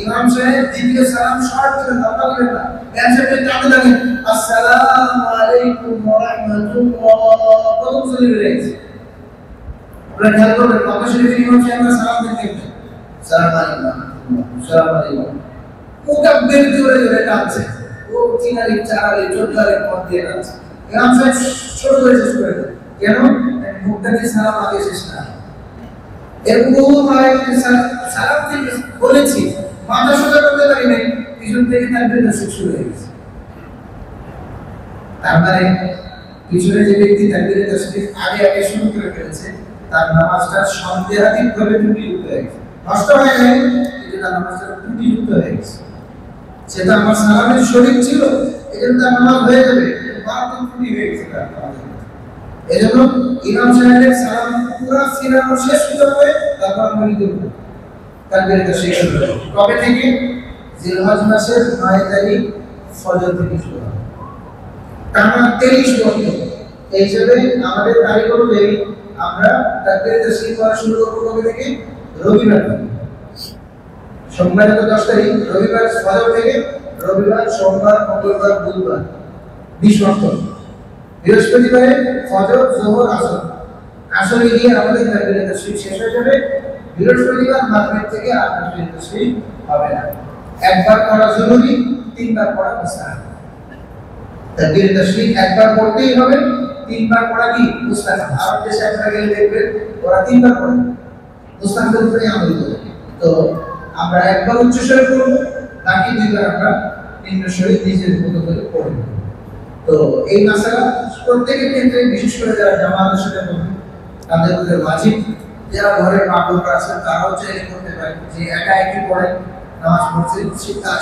ইমাম সাহেব দ্বিতীয় সালাম শর্ট দিবেন, লম্বা দিবেন না। একসাথে টানতে থাকেন আসসালামু আলাইকুম ওয়া রাহমাতুল্লাহ, প্রথম সালাম রয়েছে। আপনারা খেয়াল করবেন কত শরীফের ইমাম সাহেব সালাম দিতে সালাম আলাইকুম সালাম আলাইকুম মুকাব্বির জোরে জোরে টানছে, ও চিনারি চারালি চোদ্দারে পথ দিয়ে টানছে। ইমাম সাহেব ছোট করে শেষ করে দেন, কেন? মুক্তাকে সালাম আগে শেষ না। এরকম হয় সালাম থেকে বলেছি মাথা সোজা করতে পারি নাই, পিছন থেকে তাকবীর তাশরীফ শুরু হয়ে গেছে। তার মানে পিছনে যে ব্যক্তি তাকবীর তাশরীফ আগে আগে শুরু করে ফেলেছে তার নামাজটা সন্দেহাতীতভাবে ত্রুটিযুক্ত হয়ে গেছে। নষ্ট হয়ে যায় কিন্তু তার নামাজটা ত্রুটিযুক্ত হয়ে গেছে। সেটা আমার সালামের শরীক ছিল, এজন্য তার নামাজ হয়ে যাবে, মারাত্মক ত্রুটি হয়ে গেছে তার নামাজে। এজন্য ইমাম সাহেবের সালাম পুরো ফিরানো শেষ হতে হবে, তারপর আমরা ঈদের তাকবীর তাশরীফ শুরু হবে। কবে থেকে? জিলহজ মাসের ৯ তারিখ ফজর থেকে শুরু হবে, টানা ৩০ বছর। এই হিসেবে আমাদের তারিখ অনুযায়ী আমরা তাকবীর তাশরীফ করা শুরু করব কবে থেকে? রবিবার থেকে। সোমবার তো ১০ তারিখ, রবিবার ফজর থেকে, রবিবার সোমবার মঙ্গলবার বুধবার ২০ বছর। বৃহস্পতিবারে ফজর যোহর আসর, আসরে গিয়ে আমাদের তাকবীর তাশরীফ শেষ হয়ে যাবে। বৃহস্পতিবার মাগরিব থেকে আর তাকবীর তাশরীফ হবে না। একবার পড়া জরুরি, ৩ বার পড়া মুস্তাহাব। তাকবীর তাশরীফ একবার পড়তেই হবে, ৩ বার পড়া কি মুস্তাহাব। আর দেশে আপনারা গেলে দেখবেন ওরা ৩ বার পড়ে, মুস্তাহাবের উপরে আমল করে। তো আমরা একবার উচ্চস্বরে পড়ব, বাকি ২ বার আমরা নিম্নস্বরে নিজের মতো করে পড়ব। তো এই মাসালা প্রত্যেকের ক্ষেত্রে, বিশেষ করে যারা জামাতের সাথে পড়বে তাদের মধ্যে ওয়াজিব। যারা ঘরের মা-বোনরা আছেন তারাও চাইলে করতে পারে, যে একা একই পড়ে নামাজ পড়ছে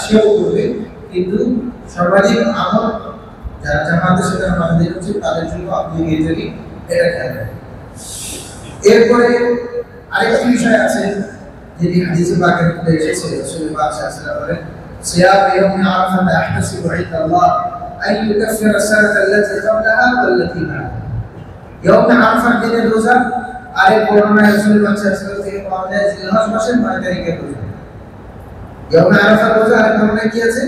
সেও করবে, কিন্তু সর্বাধিক আমল যারা জামাতের সাথে আমাদের হচ্ছে তাদের জন্য আপনি গিয়ে এটা খেয়াল রাখবেন। এরপরে আরেকটি বিষয় আছে যেটি হাদিসে পাকের মধ্যে এসেছে, রাসূল পাক সাল্লাল্লাহু আলাইহি ওয়াসাল্লাম বলেন সিয়াম ইয়াউম আরাফা আহতাসিবু ইনদাল্লাহ আন ইউকাফিরা সানাতা আল্লাতী ক্বাবলাহা ওয়াল্লাতী বা'দাহা। ইয়াউম আরাফা দিনের রোজা। আরেক বর্ণনায় রাসূল পাক সাল্লাল্লাহু আলাইহি ওয়াসাল্লাম থেকে পাওয়া যায় জিলহজ মাসের ৯ তারিখের রোজা। ইয়াউমে আরাফার রোজা আর একটা কি আছে?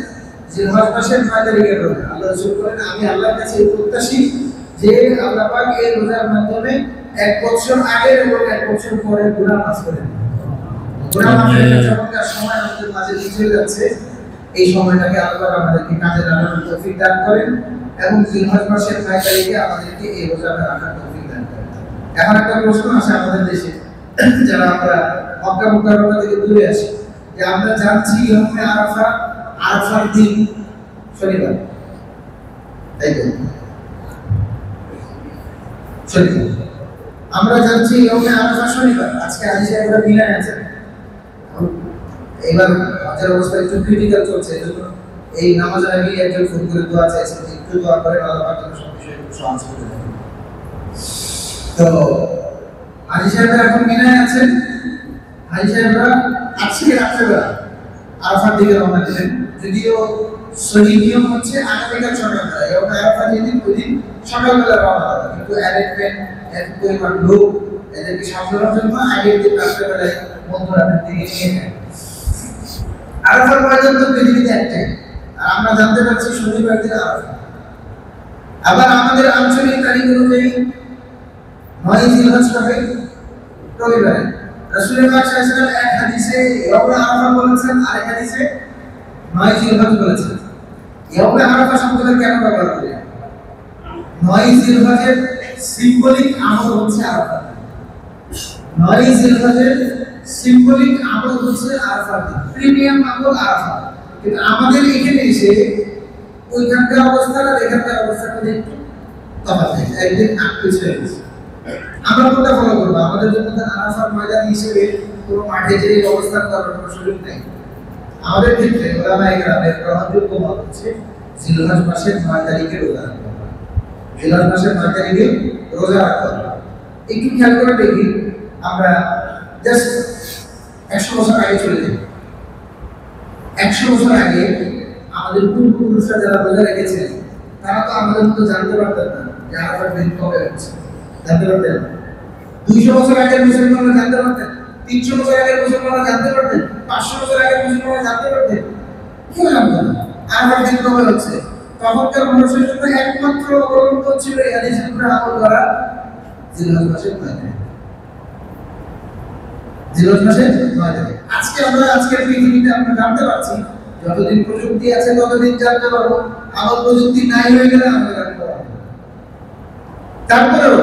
জিলহজ মাসের 9 তারিখের রোজা। আল্লাহ রাসূল বলেন, আমি আল্লাহর কাছে প্রত্যাশী যে আল্লাহ পাক এই রোজার মাধ্যমে 1 বছর আগে এবং 1 বছর পরে গুনাহ মাফ করে দেন। গুনাহ মাফের একটা চমৎকার সময় আমাদের মাঝে চলে যাচ্ছে। এই সময়টাকে আল্লাহ আমাদেরকে কাজে লাগানোর তৌফিক দান করেন এবং জিলহজ মাসের 9 তারিখে আমাদেরকে এই রোজা রাখার তৌফিক দান করেন। এখন একটা প্রশ্ন আসে আমাদের দেশে, যারা আমরা মক্কা মুকাররমা থেকে দূরে আছি, যে আমরা জানছি ইয়াউমে আরাফা, আরাফার দিন শনিবার, তাই তো? শনিবার আমরা জানছি ইয়াউমে আরাফা শনিবার। আজকে আয়েশা এগুলো মিলাই আছে। এবার আমাদের অবস্থা একটু ক্রিটিক্যাল চলছে, এজন্য এই নামাজের আগে একজন ফোন করে দোয়া চাইছে, একটু দোয়া করে আল্লাহ পাক যেন সব বিষয়ে একটু সহজ করে দেন। তো আয়েশা এখন মিলাই আছেন। আয়েশা আজকে রাত্রেবেলা আরাফার দিকে রওনা দিলেন। যদিও সহি নিয়ম হচ্ছে আগামীকাল সকালবেলা, এবং আরাফা যেদিন ওই দিন সকালবেলা রওনা হবে, কিন্তু অ্যারেঞ্জমেন্ট এক পরিমাণ লোক এদেরকে সামলানোর জন্য আগের দিন রাত্রেবেলায় মধ্যরাতের দিকে নিয়ে যায়। আরাফার ময়দান তো পৃথিবীতে একটাই, আর আমরা জানতে পারছি শনিবার দিন আরাফা। আবার আমাদের আঞ্চলিক তারিখ অনুযায়ী 9 জিলহজ হবে রবিবারে। রাসূল পাক সাল্লাল্লাহু আলাইহি ওয়াসাল্লাম এক হাদিসে ইয়াউমে আরাফা বলেছেন, আরেক হাদিসে 9 জিলহজ বলেছেন। ইয়াউমে আরাফা শব্দটা কেন ব্যবহার করি? 9 জিলহজের সিম্বলিক আমল হচ্ছে আরাফা। 9 জিলহজের সিম্বলিক আমল হচ্ছে আরাফা, প্রিমিয়াম আমল আরাফা। কিন্তু আমাদের এখানে এসে ওইখানকার অবস্থা আর এখানকার অবস্থার মধ্যে একটু তফাৎ আছে, একদিন পিছিয়ে হয়ে গেছে। আমরা কোনটা ফলো করবো? আমাদের জন্য আরাফার ময়দান হিসেবে কোনো মাঠে যে অবস্থান করার কোনো সুযোগ নেই। আমাদের ক্ষেত্রে ওলামায়ে কেরামের গ্রহণযোগ্য মত হচ্ছে জিলহজ মাসের 9 তারিখে রোজা রাখা। জিলহজ মাসের 9 তারিখে রোজা রাখা। একটু খেয়াল করে দেখি, আমরা জাস্ট 100 বছর আগে চলে যাই। 100 বছর আগে আমাদের পূর্বপুরুষরা যারা রোজা রেখেছিলেন, তারা তো আমাদের মতো জানতে পারতেন না যে আরাফার দিন কবে হচ্ছে, জানতে পারতেন না। 200 বছর আগের মুসলমানরা জানতে পারতেন, 300 বছর আগের মুসলমানরা জানতে পারতেন, 500 বছর আগের মুসলমানরা জানতে পারতেন। কেউ জানতো না আরাফার দিন কবে হচ্ছে। তখনকার মানুষের জন্য একমাত্র গ্রন্থ ছিল এই হাদিসের উপরে আমল করা জিলহজ মাসের 9 তারিখ। জিলহজ মাসের 9 তারিখ। আজকে আমরা আজকের পৃথিবীতে আমরা জানতে পারছি, যতদিন প্রযুক্তি আছে ততদিন জানতে পারবো। আমার প্রযুক্তি নাই হয়ে গেলে আমরা জানতে পারবো। তারপরেও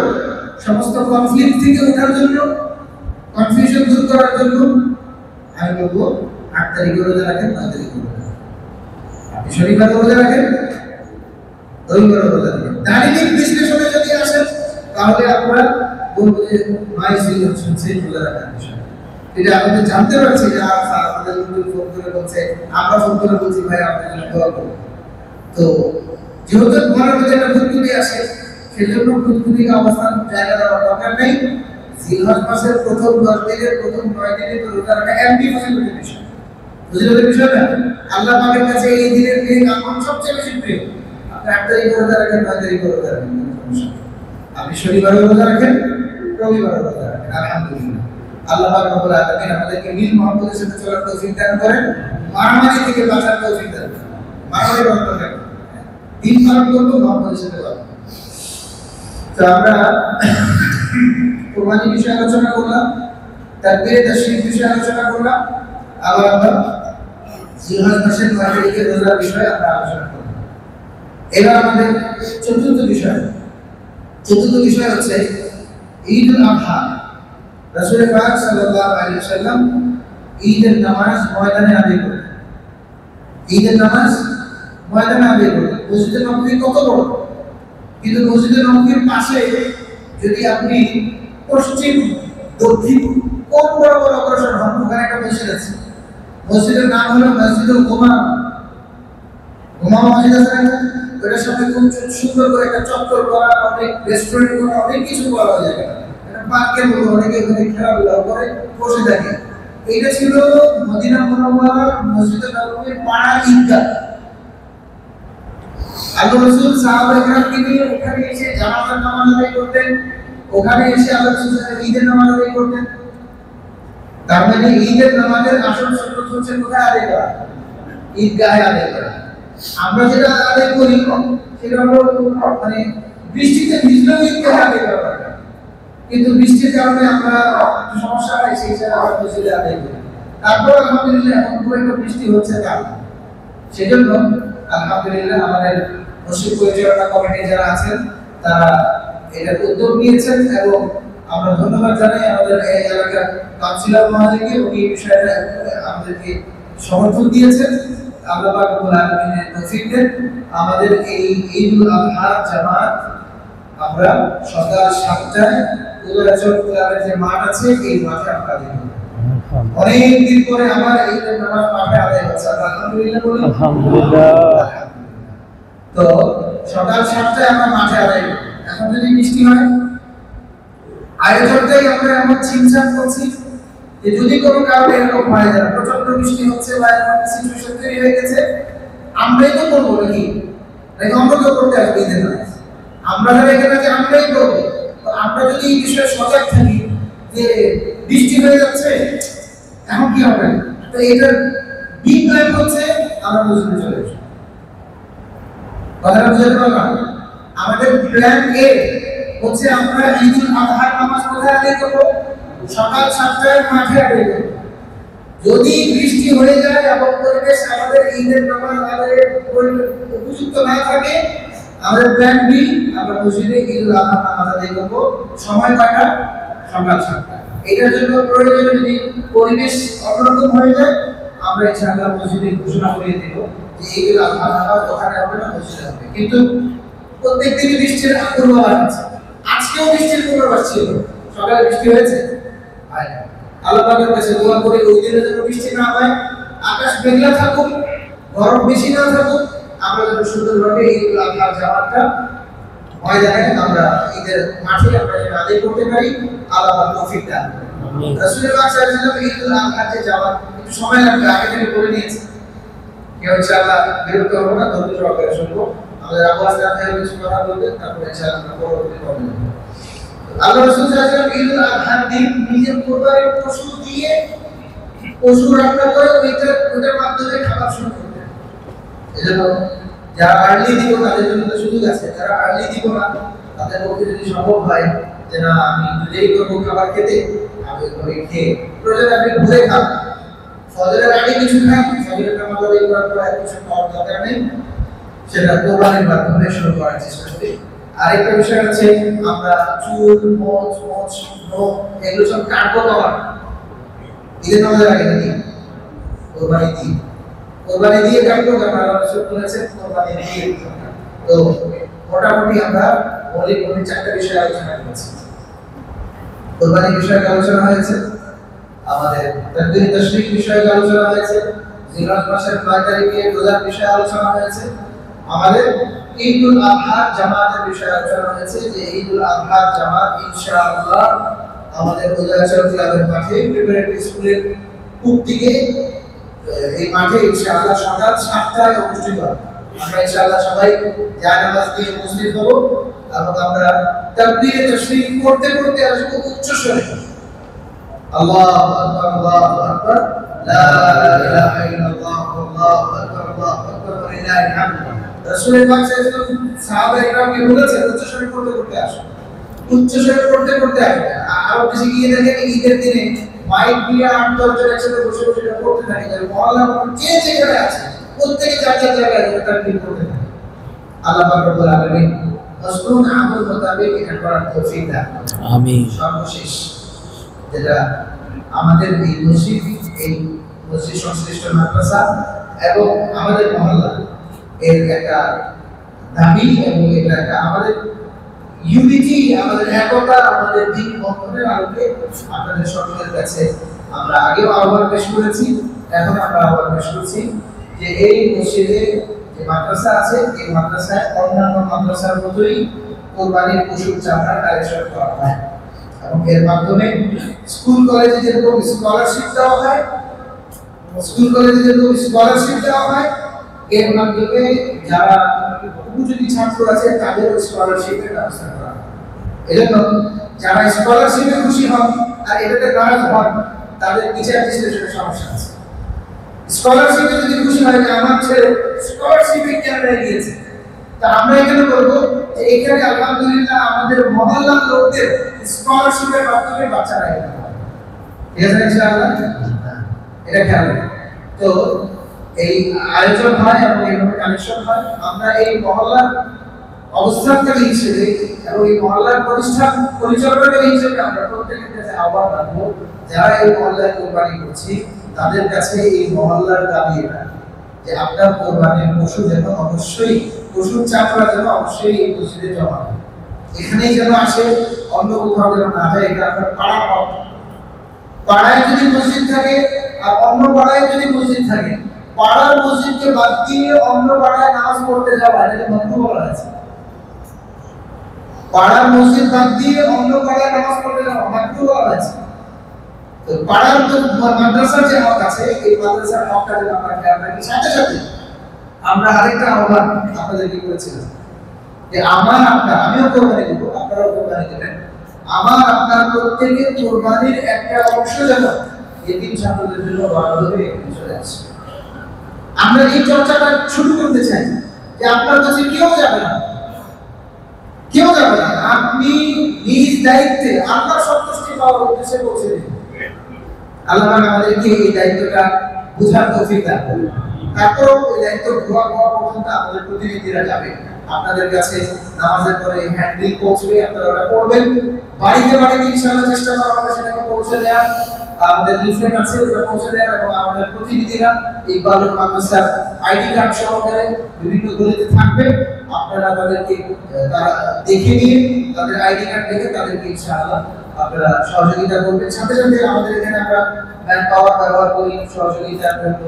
সমস্ত কনফ্লিক্ট থেকে ওঠার জন্য, কনফিউশন দূর করার জন্য আমি বলবো 8 তারিখে রোজা রাখেন, 9 তারিখে রোজা রাখেন। আপনি শনিবার রোজা রাখেন, রবিবার রোজা রাখেন। দার্শনিক বিশ্লেষণে যদি আসেন তাহলে আপনারা বলবো যে 9 জিলহজ হচ্ছে রোজা রাখার বিষয়। এটা আমাদের জানতে পারছি যে আমাদের ফোন করে বলছে, আমরা ফোন করে বলছি ভাই আপনার জন্য দোয়া করুন। তো যেহেতু মনের মধ্যে একটা ভুলভুলি আসে, সেজন্য ভুলভুলিকে অবস্থান জায়গা দেওয়ার দরকার নেই। জিলহজ মাসের প্রথম 10 দিনের প্রথম 9 দিনে রোজা রাখা এমনি ফজিলতের বিষয়। ফজিলতের বিষয় না, আল্লাহ পাকের কাছে এই দিনের এই আমল সবচেয়ে বেশি প্রিয়। আপনি 8 তারিখে রোজা রাখেন, 9 তারিখে রোজা রাখেন, আপনি শনিবারে রোজা রাখেন, রবিবারে রোজা রাখেন, আলহামদুলিল্লাহ। আল্লাহ পাক রব্বুল আলামিন আমাদেরকে মিল মুহাব্বতের সাথে চলার তৌফিক দান করেন, মারামারি থেকে বাঁচার তৌফিক দান করেন। মারামারি বন্ধ করেন, দিন পালন করব মুহাব্বতের সাথে করব। তো আমরা কুরবানি বিষয়ে আলোচনা করলাম, তাকবীরে তাশরীফ বিষয়ে আলোচনা করলাম, আবার আমরা জিলহজ মাসের 9 তারিখে রোজার বিষয়ে আমরা আলোচনা করব। এবার আমাদের চতুর্থ বিষয় হচ্ছে ঈদুল আযহা। রাসূল পাক সাল্লাল্লাহু আলাইহি ওয়াসাল্লাম ঈদের নামাজ ময়দানে আদায় করতেন। ঈদের নামাজ ময়দানে আদায় করতেন। মসজিদে নববী কত বড়, কিন্তু মসজিদে নববীর পাশে যদি আপনি পশ্চিম দক্ষিণ কোন বরাবর অগ্রসর হন, ওখানে একটা মসজিদ আছে। মসজিদের নাম হলো মসজিদুল উমামা। উমামা মসজিদ আছে না? ওটার সামনে খুব সুন্দর করে একটা চত্বর করা, অনেক রেস্টুরেন্ট করা, অনেক কিছু করা হয়ে যায়। পার্কের মতো অনেকে এখানে খেলাধুলা করে বসে থাকে। এটা ছিল মদিনা মুনাওয়ারার মসজিদে নববীর পাড়া ঈদগাহ। আল্লাহ রাসূল সাহাবায়ে কেরামকে নিয়ে ওখানে এসে জানাজার নামাজ আদায় করতেন, ওখানে এসে আল্লাহ রাসূল ঈদের নামাজ আদায় করতেন। তার মানে ঈদের নামাজের আসল সুন্নত হচ্ছে কোথায় আদায় করা, ঈদগাহে আদায় করা। আমরা যেটা আদায় করি সেটা হলো মানে বৃষ্টিতে ভিজলেও ঈদগাহে আদায় করা দরকার, কিন্তু বৃষ্টির কারণে আমরা একটু সমস্যা হয়, সেই হিসাবে আমরা মসজিদে আদায় করি। তারপর আলহামদুলিল্লাহ এখন খুব একটা বৃষ্টি হচ্ছে না, সেজন্য আলহামদুলিল্লাহ আমাদের মসজিদ পরিচালনা কমিটি যারা আছেন তারা এটা উদ্যোগ নিয়েছেন এবং আমরা ধন্যবাদ জানাই আমাদের এই এলাকার কাউন্সিলর মহোদয়কে, উনি এই বিষয়টা আমাদেরকে সমর্থন দিয়েছেন। আল্লাহ পাক রব্বুল আলামিনের তৌফিক দেন। আমাদের এই ঈদুল আযহা জামাত আমরা সকাল 7টায় উদয়াচল ক্লাবের যে মাঠ আছে এই মাঠে আমরা দেব। অনেক দিন পরে আমার এই নামাজ মাঠে আদায় হচ্ছে, আলহামদুলিল্লাহ বলি আলহামদুলিল্লাহ। তো সকাল 7টায় আমরা মাঠে আদায় করব। এখন যদি বৃষ্টি হয় আয়োজনটাই আমরা এমন চিন্তা করছি যে যদি কোনো কারণে এরকম হয় যায়, প্রচন্ড বৃষ্টি হচ্ছে বা এমন সিচুয়েশন তৈরি হয়ে গেছে, আমরাই তো করবো নাকি, আমরা তো করতে আসবে ঈদের নামাজ, আমরা যারা এখানে যে আমরাই করবো। তো আমরা যদি এই বিষয়ে সজাগ থাকি যে বৃষ্টি হয়ে যাচ্ছে এখন কি হবে, তো এটার বি প্ল্যান হচ্ছে আমরা মসজিদে চলে আসবো। কথাটা বুঝতে পারলাম? আমাদের প্ল্যান এ হচ্ছে আমরা ঈদুল আযহার নামাজ কোথায় আদায় করব, সকাল 7টায় মাঠে আদায় করব। যদি বৃষ্টি হয়ে যায় এবং পরিবেশ আমাদের ঈদের নামাজ আদায়ের উপযুক্ত না থাকে, আমাদের প্ল্যান বি আমরা মসজিদে ঈদুল আযহার নামাজ আদায় করব। সময় কয়টা? সকাল 7টা। এটার জন্য প্রয়োজনে যদি পরিবেশ অন্যরকম হয়ে যায় আমরা ইনশাআল্লাহ মসজিদে ঘোষণা করে দেব যে ঈদুল আযহার নামাজ ওখানে হবে না, মসজিদে হবে। কিন্তু প্রত্যেকদিন বৃষ্টির পূর্বাভাস আছে, আজকেও বৃষ্টির পূর্বাভাস ছিল, সকালে বৃষ্টি হয়েছে। আল্লাহ পাকের কাছে দোয়া করি ওই দিনে যেন বৃষ্টি না হয়, আকাশ মেঘলা থাকুক, গরম বেশি না থাকুক, আমরা যেন সুন্দরভাবে ঈদুল আযহার জামাতটা ময়দানে আমরা ঈদের মাঠে আমরা যেন আদায় করতে পারি। আল্লাহ পাক তৌফিক দান করুন। রাসূলুল্লাহ সাল্লাল্লাহু আলাইহি ওয়াসাল্লাম ঈদুল আযহার যে জামাত একটু সময় লাগবে, আগে থেকে করে নিয়েছে, কেউ ইনশাআল্লাহ বিরক্ত হবে না, ধৈর্য সহকারে শুনবো। আমাদের আবু হাসান ভাই কিছু কথা বলবেন, তারপরে ইনশাআল্লাহ আমরা পরবর্তী পর্বে যাব। আল্লাহ রাসূল সাল্লাল্লাহু আলাইহি ওয়াসাল্লাম ঈদুল আযহার দিন নিজের কোরবানির পশু দিয়ে পশু রান্না করে ওইটার মাধ্যমে খাবার শুরু করতেন। এজন্য যারা আর্লি দিব তাদের জন্য তো সুযোগ আছে, যারা আর্লি দিব না তাদের পক্ষে যদি সম্ভব হয় যে না আমি নিজেই করবো খাবার খেতে, আমি করে খেয়ে প্রয়োজন আপনি ঘুরে খান, ফজরের আগে কিছু খান, ফজরের নামাজ আদায় করার পর কিছু খাওয়ার দরকার নেই, সেটা কোরবানির মাধ্যমে শুরু করার চেষ্টা করি। আরেকটা বিষয় হচ্ছে আমরা চুল, মোচ, নখ এগুলো সব কাটবো কখন? ঈদের নামাজের আগে নাকি কোরবানি দিয়ে কাটবো, কারণ আল্লাহ রাসূল বলেছেন কোরবানি দিয়ে। তো মোটামুটি আমরা মৌলিক 4টা বিষয় আলোচনা করেছি। কোরবানির বিষয়ে আলোচনা হয়েছে, আমাদের তাকবীর তাশরিক বিষয়ে আলোচনা হয়েছে, জিলহজ মাসের 9 তারিখে রোজার বিষয়ে আলোচনা হয়েছে, আমাদের ঈদুল আযহার জামাতের বিষয়ে আলোচনা হয়েছে যে ঈদুল আযহার জামাত ইনশাআল্লাহ আমাদের উদয়াচল ক্লাবের মাঠে প্রিপারেটরি স্কুলের পূব দিকে এই মাঠে ইনশাআল্লাহ সকাল 7টায় অনুষ্ঠিত হবে। আমরা ইনশাআল্লাহ সবাই জানাজাত দিয়ে উপস্থিত হব এবং আমরা তাকবীর তাশরিক করতে করতে আসবো উচ্চ স্বরে আল্লাহু আকবার, আল্লাহু আকবার, লা ইলাহা ইল্লাল্লাহ, আল্লাহু আকবার, আল্লাহু আকবার, ওয়া লিল্লাহিল হামদ। রাসূল পাক সাল্লাল্লাহু আলাইহি ওয়াসাল্লাম সাহাবায়ে-কেরামকে বলেছেন উচ্চস্বরে করতে আসো, উচ্চস্বরে করতে আসবে। আরো বেশি গিয়ে দেখেন ঈদের দিনে মাইক দিয়ে 8-10 জন একসাথে বসে করতে থাকে, যারা মহল্লা যে যেখানে আছে প্রত্যেকে যার যার জায়গায় তাকবীর করতে থাকে। আল্লাহ পাক রব্বুল আলামিন মাসনুন আমল মোতাবেক এটা করার তৌফিক দান করুন, আমিন। সর্বশেষ যেটা আমাদের এই মসজিদ সংশ্লিষ্ট মাদ্রাসা এবং আমাদের মহল্লা এর একটা দাবি এবং এটা একটা আমাদের ইউনিটি, আমাদের একতা, আমাদের দিন বন্ধনের আলোকে আপনাদের সকলের কাছে আমরা আগেও আহ্বান পেশ করেছি, এখন আমরা আহ্বান পেশ করছি যে এই মসজিদে যে মাদ্রাসা আছে এই মাদ্রাসায় অন্যান্য মাদ্রাসার মতোই কোরবানির পশুর চামড়া কালেকশন করা হয় এবং এর মাধ্যমে স্কুল কলেজে যেরকম স্কলারশিপ দেওয়া হয় এর মাধ্যমে যারা উপযোগী ছাত্র আছে তাদের স্কলারশিপের ব্যবস্থা করা হয়। এজন্য যারা স্কলারশিপে খুশি হন আর এটাতে নারাজ হন তাদের বিচার বিশ্লেষণের সমস্যা আছে। স্কলারশিপে যদি খুশি হয় যে আমার ছেলে স্কলারশিপে ক্যানাডায় গিয়েছে, তা আমরা এখানে বলবো যে এখানে আলহামদুলিল্লাহ আমাদের মহল্লার লোকদের স্কলারশিপের মাধ্যমে বাচ্চারা এখানে পড়ে। ঠিক আছে ইনশাআল্লাহ? এটা খেয়াল রাখবেন। তো এই আয়োজন হয় এবং এইভাবে কানেকশন হয়। আমরা এই মহল্লার অবস্থানকারী হিসেবে এবং এই মহল্লার পরিচালনাকারী হিসেবে আমরা প্রত্যেকের কাছে আহ্বান রাখবো, যারা এই মহল্লায় কোরবানি করছি তাদের কাছে এই মহল্লার দাবি এটা যে আপনার কোরবানির পশু যেন অবশ্যই, পশুর চামড়া যেন অবশ্যই এই মসজিদে জমা হয়, এখানেই যেন আসে, অন্য কোথাও যেন না যায়। এটা আপনার পাড়া হক। পাড়ায় যদি মসজিদ থাকে আর অন্য পাড়ায় যদি মসজিদ থাকে, পাড়ার মসজিদকে বাদ দিয়ে অন্য পাড়ায় নামাজ পড়তে যাওয়া এটা মাকরুহ বলা আছে। পাড়ার মসজিদ বাদ দিয়ে অন্য পাড়ায় নামাজ পড়তে যাওয়া মাকরুহ বলা আছে। তো পাড়ার মাদ্রাসার যে হক আছে, এই মাদ্রাসার হকটা যেন আমরা খেয়াল রাখি। সাথে সাথে আমরা আরেকটা আহ্বান আপনাদেরকে করেছিলাম যে আমার আপনার, আমিও কোরবানি দেব, আপনারাও কোরবানি দেবেন, আমার আপনার প্রত্যেকের কোরবানির একটা অংশ যেন এতিম ছাত্রদের জন্য বরাদ্দ হয়ে চলে আসে। আমরা এই চর্চাটা শুরু করতে চাই যে আপনার কাছে কেউ যাবে না, কেউ যাবে না, আপনি নিজ দায়িত্বে আল্লাহর সন্তুষ্টি পাওয়ার উদ্দেশ্যে পৌঁছে দিন। আল্লাহ আমাদেরকে এই দায়িত্বটা বুঝার তৌফিক দান করুন। তারপর এই দায়িত্ব পুরো হওয়া পর্যন্ত আমাদের প্রতিনিধিরা যাবে আপনাদের কাছে, নামাজের পরে হ্যান্ডবিল পৌঁছবে, আপনারা ওটা পড়বেন। বাড়িতে বাড়িতে ইনশাআল্লাহ চেষ্টা করা হবে সেটাকে পৌঁছে দেওয়া, আমাদের লিফলেট আছে ওটা পৌঁছে দেওয়া, এবং আমাদের প্রতিনিধিরা এই বালক মাদ্রাসার আইডি কার্ড সহকারে বিভিন্ন গলিতে থাকবে। আপনারা তাদেরকে তারা দেখে নিয়ে, তাদের আইডি কার্ড দেখে তাদেরকে ইনশাআল্লাহ আপনারা সহযোগিতা করবেন। সাথে সাথে আমাদের এখানে আমরা ম্যান পাওয়ার ব্যবহার করি সহযোগিতার জন্য,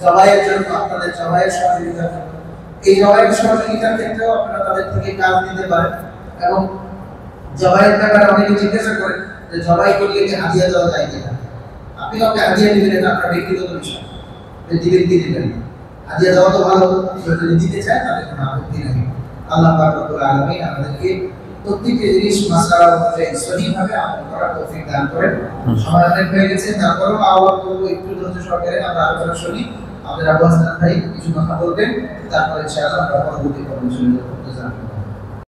জবাইয়ের জন্য, আপনাদের জবাইয়ের সহযোগিতার জন্য। এই জবাইয়ের সহযোগিতার ক্ষেত্রেও আপনারা তাদের থেকে কাজ নিতে পারেন। এবং জবাইয়ের ব্যাপারে অনেকে জিজ্ঞাসা করেন যে জবাই করলে কি হাদিয়া দেওয়া যায় কিনা। আপনি কাউকে হাদিয়া দিবেন, এটা আপনার ব্যক্তিগত বিষয়, দিবেন কি দিবেন না, হাদিয়া দেওয়া তো ভালো, যদি দিতে চায় তাহলে কোনো আপত্তি নেই। আল্লাহ পাক রব্বুল আলামিন আমাদেরকে প্রত্যেকটি জিনিস মাসআলা অনুযায়ী সঠিকভাবে আমল করার তৌফিক দান করেন। সময় অনেক হয়ে গেছে, তারপরেও আহ্বান করবো একটু ধৈর্য সহকারে আমরা আলোচনা শুনি। আমাদের আবু হাসান ভাই কিছু কথা বলবেন, তারপরে ইনশাআল্লাহ আমরা পরবর্তী পর্বে চলে যাব।